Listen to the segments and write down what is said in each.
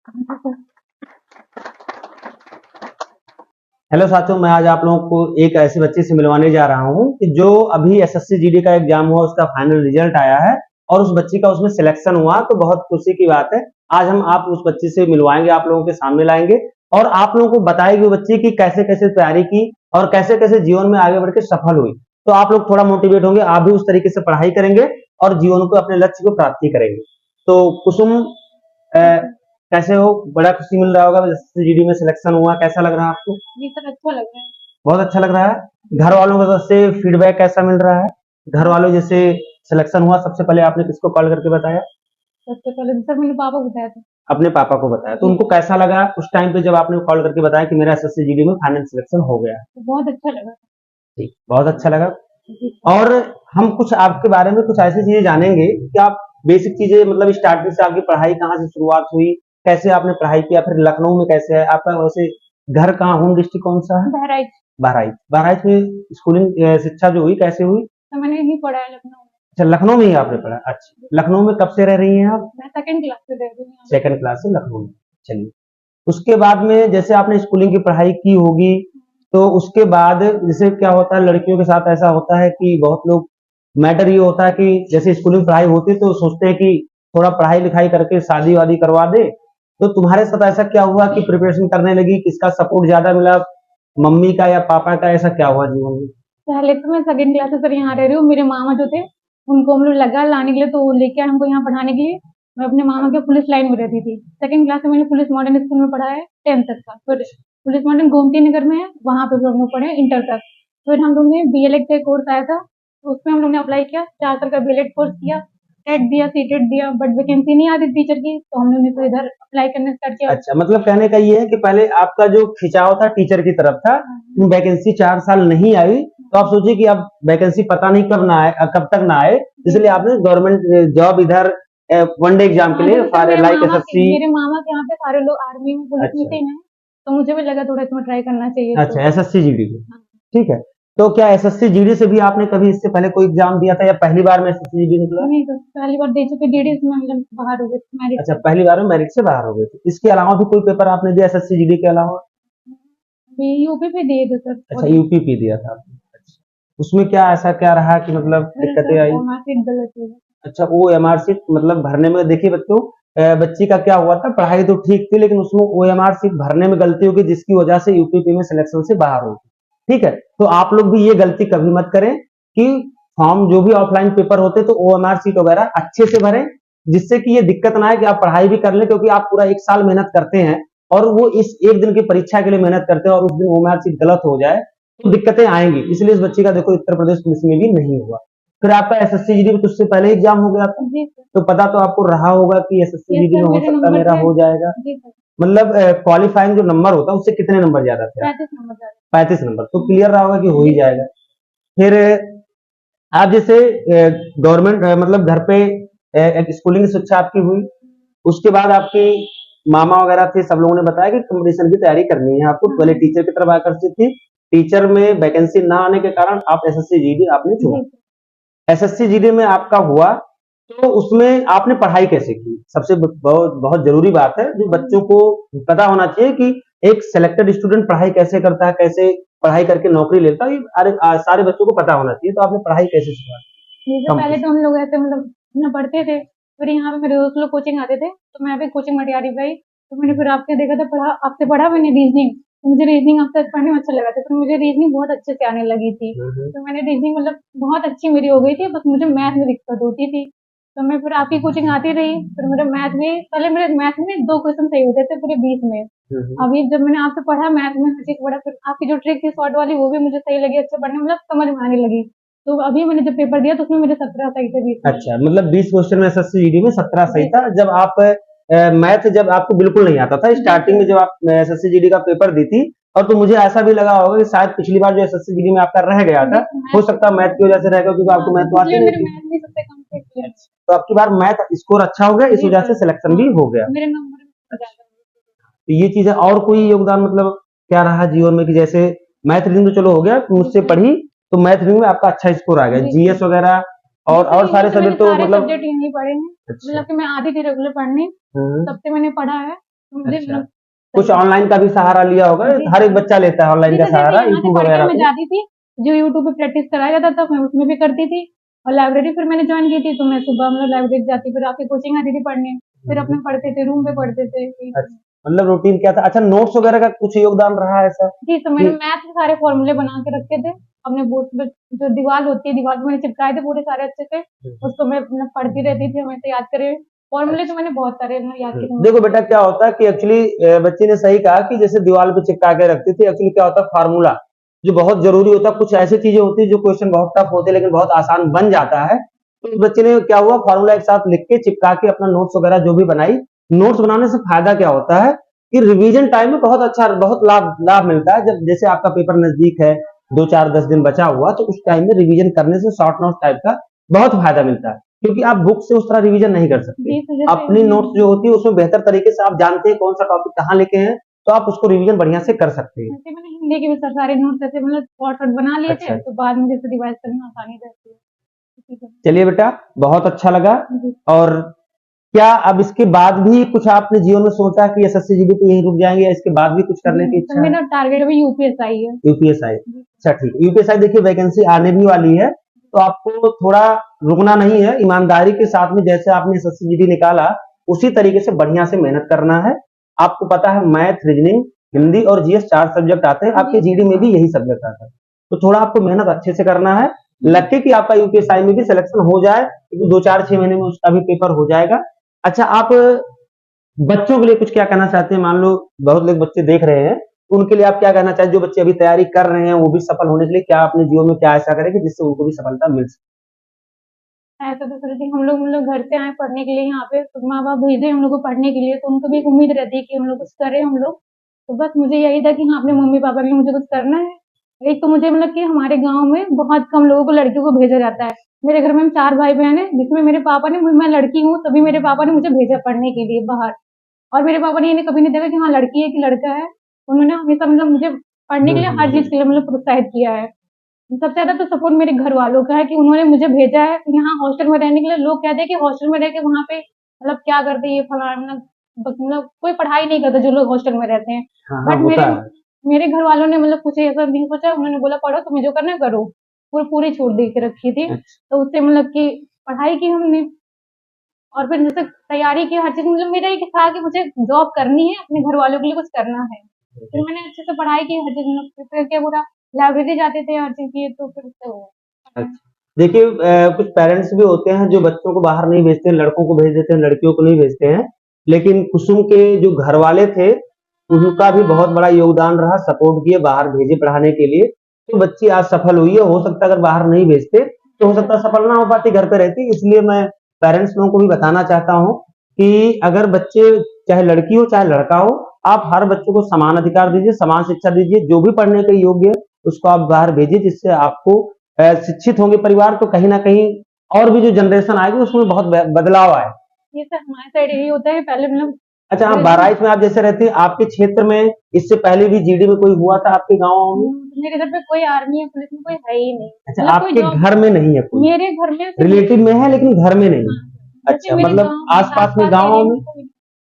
Hello साथियों, मैं आज आप लोगों को एक ऐसे बच्चे से मिलवाने जा रहा हूं कि जो अभी एसएससी जीडी का एग्जाम हुआ, उसका फाइनल रिजल्ट आया है और उस बच्चे का उसमें सिलेक्शन हुआ। तो बहुत खुशी की बात है। आज हम आप उस बच्चे से मिलवाएंगे, आप लोगों के सामने लाएंगे और आप लोगों को बताएगी वो बच्चे की कैसे कैसे तैयारी की और कैसे कैसे जीवन में आगे बढ़ के सफल हुई। तो आप लोग थोड़ा मोटिवेट होंगे, आप भी उस तरीके से पढ़ाई करेंगे और जीवन को, अपने लक्ष्य को प्राप्ति करेंगे। तो कुसुम, कैसे हो? बड़ा खुशी मिल रहा होगा, एसएससी जीडी में सिलेक्शन हुआ, कैसा लग रहा है आपको? जी सर, अच्छा लग रहा है। बहुत अच्छा लग रहा है। घर वालों की तरफ से फीडबैक कैसा मिल रहा है? घर वालों, जैसे सिलेक्शन हुआ, सबसे पहले आपने किसको कॉल करके बताया? सबसे पहले तो सर मैंने पापा को बताया था। अपने पापा को बताया। तो उनको कैसा लगा उस टाइम पे जब आपने कॉल करके बताया कि मेरा एसएससी जीडी में फाइनल सिलेक्शन हो गया? तो बहुत अच्छा लगा। ठीक, बहुत अच्छा लगा। जी और हम कुछ आपके बारे में कुछ ऐसी चीजें जानेंगे कि आप बेसिक चीजें, मतलब स्टार्टिंग से आपकी पढ़ाई कहाँ से शुरुआत हुई, कैसे आपने पढ़ाई किया, फिर लखनऊ में कैसे है आपका, वैसे घर कहाँ, होम डिस्ट्रिक्ट कौन सा है? बहराइच। बहराइच। बहराइच में स्कूलिंग शिक्षा जो हुई कैसे हुई? तो मैंने यही पढ़ा है लखनऊ में। अच्छा, लखनऊ में ही आपने पढ़ा। अच्छा, लखनऊ में कब से रह रही हैं आप? मैं सेकंड क्लास से रह रही हूँ यहाँ पे। सेकंड क्लास से लखनऊ में। चलिए, उसके बाद में जैसे आपने स्कूलिंग की पढ़ाई की होगी, तो उसके बाद जैसे क्या होता है, लड़कियों के साथ ऐसा होता है कि बहुत लोग, मैटर ये होता है कि जैसे स्कूलिंग पढ़ाई होती है तो सोचते हैं कि थोड़ा पढ़ाई लिखाई करके शादी वादी करवा दे। तो तुम्हारे साथ ऐसा क्या हुआ कि प्रिपरेशन करने लगी, किसका सपोर्ट ज्यादा मिला, मम्मी का या पापा का? ऐसा क्या हुआ जीवन में? पहले तो मैं सेकंड क्लास से सर यहाँ रह रही हूँ। मेरे मामा जो थे उनको हम लोग लगा लाने के लिए, तो वो लेके आए हमको यहाँ पढ़ाने के लिए। मैं अपने मामा के पुलिस लाइन में रहती थी। सेकंड क्लास से मैंने पुलिस मॉडर्न स्कूल में पढ़ा है 10th तक का। फिर पुलिस मॉडर्न गोमती नगर में है, वहाँ पे फिर हम लोग पढ़े इंटर तक। फिर हम लोग ने बीएलएड का कोर्स आया था, तो उसमें हम लोग ने अप्लाई किया, 4 साल का बीएलएड कोर्स किया। टेट दिया, सीटेट दिया, बट वैकेंसी नहीं आती टीचर की, तो हम लोग ने फिर इधर अप्लाई करना स्टार्ट किया। अच्छा, मतलब कहने का ये है कि पहले आपका जो खिंचाव था टीचर की तरफ था, वैकेंसी 4 साल नहीं आई, तो आप सोचिए कि अब वैकेंसी पता नहीं कब ना आए, कब तक ना आए, इसलिए आपने गवर्नमेंट जॉब इधर वनडे एग्जाम के लिए फॉर लाइक एसएससी। मेरे मामा के यहाँ पे सारे लोग आर्मी में, पुलिस में अच्छा थे हैं, तो मुझे भी लगा थोड़ा इसमें ट्राई करना चाहिए। तो अच्छा, एसएससी जीडी को। हाँ। ठीक है। तो क्या एसएससी जीडी से भी आपने कभी इससे पहले कोई एग्जाम दिया था या पहली बार में एसएससी जीडी निकला? नहीं तो पहली बार दे चुके, डीडी में मतलब बाहर हो गए मैरिज अच्छा, से। पहली बार में मेरिट से बाहर हो गए थे। इसके अलावा भी कोई पेपर आपने दिया एसएससी जीडी के अलावा? अभी यूपी पे दिए थे सर। अच्छा, यूपी पे दिया था आपने। अच्छा, उसमें क्या ऐसा क्या रहा कि मतलब मेरा दिक्कतें सर आई? मार्कशीट गलत है। अच्छा, ओएमआर सीट मतलब भरने में, देखिए बच्चों, बच्ची का क्या हुआ था, पढ़ाई तो ठीक थी लेकिन उसमें ओएमआर सीट भरने में गलती होगी, जिसकी वजह से यूपीपी में सिलेक्शन से बाहर हो गई। ठीक है, तो आप लोग भी ये गलती कभी मत करें कि फॉर्म जो भी ऑफलाइन पेपर होते तो ओएमआर सीट वगैरह अच्छे से भरें, जिससे कि ये दिक्कत ना आए कि आप पढ़ाई भी कर लें, क्योंकि आप पूरा एक साल मेहनत करते हैं और वो इस एक दिन की परीक्षा के लिए मेहनत करते हैं और उस दिन ओएमआर सीट गलत हो जाए तो दिक्कतें आएंगी। इसलिए इस बच्ची का देखो उत्तर प्रदेश पुलिस में भी नहीं हुआ। फिर आपका एसएससी जीडी में तो उससे पहले एग्जाम हो गया था, जी सर। तो पता तो आपको रहा होगा कि एसएससी यस जीडी सर, में हो मेरे सकता है नंबर मेरा थे। हो जाएगा। जी सर। मतलब क्वालिफाइंग जो नंबर होता है उससे कितने नंबर ज्यादा थे? 35 नंबर ज्यादा। 35 नंबर, तो क्लियर रहा होगा कि हो ही जाएगा। फिर आप जैसे गवर्नमेंट, मतलब घर पे एक स्कूलिंग शिक्षा आपकी हुई, उसके बाद आपकी मामा वगैरह थे, सब लोगों ने बताया कि कंपटीशन की तैयारी करनी है आपको, पहले टीचर की तरफ आकर्षित थी, टीचर में वैकेंसी ना आने के कारण आप एसएससी जीडी आपने चुना। जी सर। एसएससी जीडी में आपका हुआ, तो उसमें आपने पढ़ाई कैसे की? सबसे बहुत बहुत जरूरी बात है जो बच्चों को पता होना चाहिए कि एक सिलेक्टेड स्टूडेंट पढ़ाई कैसे करता है, कैसे पढ़ाई करके नौकरी लेता है, ये सारे बच्चों को पता होना चाहिए। तो आपने पढ़ाई कैसे जैसे शुरुआत? पहले तो हम लोग ऐसे मतलब ना पढ़ते थे, फिर यहाँ पे मेरे दोस्त लोग कोचिंग आते थे, तो मैं भी कोचिंग में तैयारी गई। तो मैंने फिर आपसे देखा था, पढ़ा आपसे पढ़ा मैंने रीजनिंग, तो मुझे रीजनिंग आपसे पढ़ने में अच्छा लगा था, तो मुझे रीजनिंग बहुत अच्छे से आने लगी थी। तो मैंने रीजनिंग मतलब बहुत अच्छी मेरी हो गई थी, बस मुझे मैथ में दिक्कत होती थी। तो मैं फिर आपकी कोचिंग आती रही, फिर मेरे मैथ में, पहले मेरे मैथ में 2 क्वेश्चन सही होते थे पूरे 20 में। अभी जब मैंने आपसे पढ़ा मैथ में, फिजिक्स पढ़ा, फिर आपकी जो ट्रिक थी शॉर्ट वाली वो भी मुझे सही लगी, अच्छे पढ़ने मतलब समझ में आने लगी। तो अभी मैंने जब पेपर दिया तो उसमें मेरे 17 सही थे 20 में। अच्छा, मतलब 20 क्वेश्चन में एसएससी जीडी में 17 सही जी था। जब आप मैथ, जब आपको बिल्कुल नहीं आता था जी स्टार्टिंग में, सर। जब आप एसएससी जीडी का पेपर दी थी, और तो मुझे ऐसा भी लगा होगा कि शायद पिछली बार जो एसएससी जीडी में आपका रह गया था, जी हो मैथ। सकता है मैथ की वजह से रह गया, क्योंकि हाँ, आपको मैथ तो इसलिए आती नहीं मेरे थी। मैथ में सबसे कम थे इसलिए। तो आपकी बार मैथ स्कोर अच्छा हो गया, इस जी वजह सर। से सिलेक्शन हाँ, भी हो गया। मेरे नंबर भी ज्यादा तो ये चीज है। और कोई योगदान मतलब क्या रहा जीवन में कि जैसे मैथ रीडिंग तो चलो हो गया, मुझसे पढ़ी तो मैथ रीडिंग में आपका अच्छा स्कोर आ गया, जी जीएस वगैरह जी और सर, सारे ये तो मैंने सब्जेक्ट तो सारे मतलब। सब्जेक्ट यहीं पढ़े हैं। अच्छा। मतलब कि मैं आती थी रेगुलर पढ़ने, तब से मैंने पढ़ा है। तो मुझे अच्छा, मतलब कुछ सही ऑनलाइन का भी सहारा लिया होगा, जी हर एक हाँ। बच्चा लेता है ऑनलाइन जी, का तो जैसे सहारा यहाँ से यूट्यूब पढ़ के वगैरह मैं पे। जाती थी, जो यूट्यूब पे प्रैक्टिस कराया जाता था मैं उसमें भी करती थी और लाइब्रेरी फिर मैंने जॉइन की थी तो मैं सुबह मतलब लाइब्रेरी जाती फिर आके कोचिंग आती थी पढ़ने, फिर अपने पढ़ते थे, रूम पे पढ़ते थे। अच्छा, मतलब रूटीन क्या था? अच्छा, नोट्स वगैरह का कुछ योगदान रहा है ऐसा जी, तो कि मैंने मैथ के सारे फॉर्मूले बना के रखे थे, अपने बोर्ड पे जो दीवार होती है, दीवार पे मैंने चिपकाए थे पूरे सारे अच्छे से, उसको मैं मतलब पढ़ती रहती थी, हमेशा याद करे। फॉर्मूले तो मैंने बहुत सारे मतलब याद किए देखो थे। बेटा क्या होता है कि एक्चुअली बच्ची ने सही कहा कि जैसे दीवार पे चिपका के रखती थी, एक्चुअली क्या होता है फार्मूला जो बहुत जरूरी होता है, कुछ ऐसी चीजें होती है जो क्वेश्चन बहुत टफ होते हैं लेकिन बहुत आसान बन जाता है। तो उस बच्चे ने क्या हुआ फार्मूला एक साथ लिख के चिपका के अपना नोट्स वगैरह जो भी बनाई। नोट्स बनाने से फायदा क्या होता है कि रिवीजन टाइम में बहुत अच्छा बहुत लाभ लाभ मिलता है। जब जैसे आपका पेपर नजदीक है, 2 4 10 दिन बचा हुआ, तो उस टाइम में रिवीजन करने से शॉर्ट नोट टाइप का बहुत फायदा मिलता है, क्योंकि आप बुक से उस तरह रिवीजन नहीं कर सकते। जी, तो जैसे अपनी नोट्स जो होती है उसमें बेहतर तरीके से आप जानते हैं कौन सा टॉपिक कहाँ लिखे हैं, तो आप उसको रिवीजन बढ़िया से कर सकते हैं। ऐसे मैंने हिंदी के भी सारे नोट्स ऐसे मतलब शॉर्ट-शॉर्ट बना लिए अच्छा, थे, तो बाद में जैसे रिवाइज़ करने में आसानी रहती है। ठीक है। चलिए बेटा, बहुत अच्छा लगा। जी। और क्या अब इसके बाद भी कुछ आपने जीवन में सोचा कि एसएससी जीडी पे यहीं रुक जाएंगे या इसके बाद भी कुछ करने की जी, तो इच्छा है? मेरा टारगेट अभी यूपीएसआई है। यूपीएसआई, जी। अच्छा ठीक है। यूपीएसआई देखिए वैकेंसी आने भी वाली है, तो आपको थोड़ा रुकना नहीं है, ईमानदारी के साथ में जैसे आपने एसएससी जीडी निकाला उसी तरीके से बढ़िया से मेहनत करना है। आपको पता है मैथ, रीजनिंग, हिंदी और जीएस 4 सब्जेक्ट आते हैं, आपके जी। जीडी में भी यही सब्जेक्ट आता है। तो थोड़ा आपको मेहनत अच्छे से करना है। लकी कि आपका यूपीएसआई में भी सिलेक्शन हो जाए, 2 4 6 महीने में उसका भी पेपर हो जाएगा। अच्छा, आप बच्चों के लिए कुछ क्या कहना चाहते हैं? मान लो बहुत लोग बच्चे देख रहे हैं, तो उनके लिए आप क्या कहना चाहते हैं? जो बच्चे अभी तैयारी कर रहे हैं वो भी सफल होने के लिए क्या अपने जीवन में क्या ऐसा करेंगे जिससे उनको भी सफलता मिल सके? ऐसा तो सर जी हम लोग मतलब घर से आए पढ़ने के लिए यहाँ पे तो माँ-बाप भेजे हम लोग को पढ़ने के लिए तो उनको भी एक उम्मीद रहती है कि हम लोग कुछ करें हम लोग। तो बस मुझे यही था कि हाँ, अपने मम्मी-पापा के लिए मुझे कुछ करना है। एक तो मुझे मतलब कि हमारे गाँव में बहुत कम लोगों को लड़कियों को भेजा जाता है। मेरे घर में हम 4 भाई-बहन हैं जिसमें मेरे पापा ने मैं लड़की हूँ तभी मेरे पापा ने मुझे भेजा पढ़ने के लिए बाहर। और मेरे पापा ने ये कभी नहीं देखा कि हाँ, लड़की है कि लड़का है। उन्होंने हमेशा मतलब मुझे पढ़ने के लिए हर चीज़ के लिए मतलब प्रोत्साहित किया है। सबसे ज़्यादा तो सपोर्ट मेरे घर वालों का है कि उन्होंने मुझे भेजा है यहाँ हॉस्टल में रहने के लिए। लोग कहते हैं कि हॉस्टल में रह के वहाँ पे मतलब क्या करते हैं ये फलाना मतलब कोई पढ़ाई नहीं करता जो लोग हॉस्टल में रहते हैं। हाँ हाँ, बट मेरे होता है। मेरे घर वालों ने मतलब कुछ ऐसा नहीं सोचा, उन्होंने बोला पढ़ो तुम्हें जो करना है करो। पूरी छूट दे के रखी थी। अच्छा, तो उससे मतलब कि पढ़ाई की हमने और फिर जैसे तैयारी की हर चीज़ मतलब मेरा ये था कि मुझे जॉब करनी है, अपने घर वालों के लिए कुछ करना है। फिर मैंने अच्छे से पढ़ाई की, हर चीज़ मतलब प्रिपेयर किया पूरा, लाइब्रेरी जाते थे, हर चीज़ की तो फिर उससे हुआ। अच्छा। देखिए कुछ पेरेंट्स भी होते हैं जो बच्चों को बाहर नहीं भेजते हैं, लड़कों को भेज देते हैं, लड़कियों को नहीं भेजते हैं। लेकिन कुसुम के जो घर वाले थे, उनका भी बहुत बड़ा योगदान रहा, सपोर्ट किए, बाहर भेजे पढ़ाने के लिए। तो बच्ची आज सफल हुई है। हो सकता है अगर बाहर नहीं भेजते तो हो सकता है सफल ना हो पाती, घर पे रहती। इसलिए मैं पेरेंट्स लोगों को भी बताना चाहता हूँ कि अगर बच्चे चाहे लड़की हो चाहे लड़का हो, आप हर बच्चे को समान अधिकार दीजिए, समान शिक्षा दीजिए। जो भी पढ़ने के योग्य है उसको आप बाहर भेजिए, जिससे आपको शिक्षित होंगे परिवार तो कहीं ना कहीं और भी जो जनरेशन आएगी उसमें बहुत बदलाव आए। ये सर हमारे साइड यही होता है पहले मतलब अच्छा, हाँ, ग्रेजुएशन बहराइच में आप जैसे रहते हैं, आपके क्षेत्र में इससे पहले भी जीडी में कोई हुआ था आपके गाँव में? मेरे घर पे कोई आर्मी या पुलिस में कोई है ही नहीं, अच्छा, मतलब कोई आपके जॉब घर में नहीं है कोई? मेरे घर में सिर्फ रिलेटिव में है लेकिन घर में नहीं। हाँ, जैसे अच्छा, मेरे मतलब गाँव आसपास में आस-पास गाँव एरिया में में कोई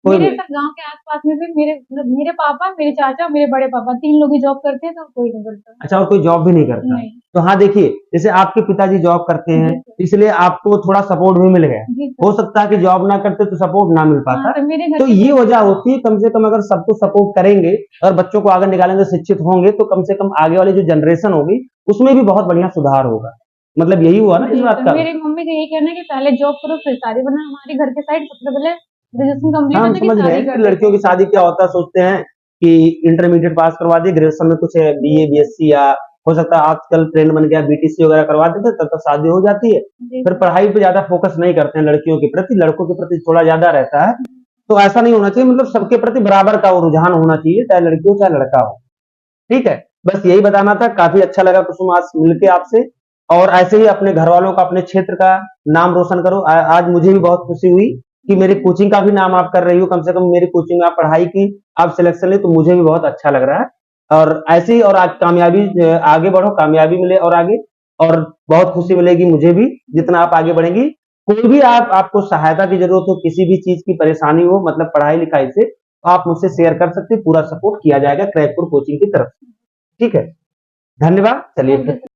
कोई मेरे नहीं। सर गाँव के आस-पास में भी मेरे मतलब मेरे पापा, मेरे चाचा, मेरे बड़े पापा 3 लोग ही जॉब करते हैं तो कोई नहीं करता। अच्छा, और कोई जॉब भी नहीं करता? नहीं। तो हाँ देखिए, जैसे आपके पिताजी जॉब करते हैं, जी सर। इसलिए आपको थोड़ा सपोर्ट भी मिल गया। जी हो सर। सकता है कि जॉब ना करते तो सपोर्ट ना मिल हाँ, पाता। तो मेरे घर तो के ये सब वजह होती है, कम से कम अगर सबको सपोर्ट करेंगे और बच्चों को आगे निकालेंगे, शिक्षित होंगे, तो कम से कम आगे वाली जो जनरेशन होगी उसमें भी बहुत बढ़िया सुधार होगा। मतलब यही हुआ ना इस जी बात सर, का? मेरी मम्मी का यही कहना है कि पहले जॉब करो फिर शादी, वरना हमारे घर के साइड सबसे पहले ग्रेजुएशन हाँ, कंप्लीट हम होने की समझ रहे शादी हैं कि कर देते लड़कियों की हैं। शादी क्या होता है, सोचते हैं कि इंटरमीडिएट पास करवा दिए, ग्रेजुएशन में कुछ जी बीए, सर। बीएससी या हो सकता है आजकल ट्रेंड बन गया बीटीसी वगैरह करवा देते हैं, तब तक शादी हो जाती है। जी फिर सर। पढ़ाई पे ज्यादा फोकस नहीं करते हैं लड़कियों के प्रति, लड़कों के प्रति थोड़ा ज्यादा रहता है। तो ऐसा नहीं होना चाहिए, मतलब सबके प्रति बराबर का वो रुझान होना चाहिए, चाहे लड़की हो चाहे लड़का हो। ठीक है, बस यही बताना था। काफी अच्छा लगा कुसुम आज मिलके आपसे, और ऐसे ही अपने घर वालों का, अपने क्षेत्र का नाम रोशन करो। आज मुझे भी बहुत खुशी हुई कि मेरी कोचिंग का भी नाम आप कर रही हो। कम से कम मेरी कोचिंग में आप पढ़ाई की, आप सिलेक्शन ले, तो मुझे भी बहुत अच्छा लग रहा है। और ऐसे ही और आज कामयाबी आगे बढ़ो, कामयाबी मिले और आगे, और बहुत खुशी मिलेगी मुझे भी जितना आप आगे बढ़ेंगी। कोई भी आपको सहायता की जरूरत हो, किसी भी चीज की परेशानी हो, मतलब पढ़ाई लिखाई से, आप मुझसे शेयर कर सकते हैं, पूरा सपोर्ट किया जाएगा क्रैकपुर कोचिंग की तरफ से। ठीक है, धन्यवाद। चलिए थैंक फिर यू।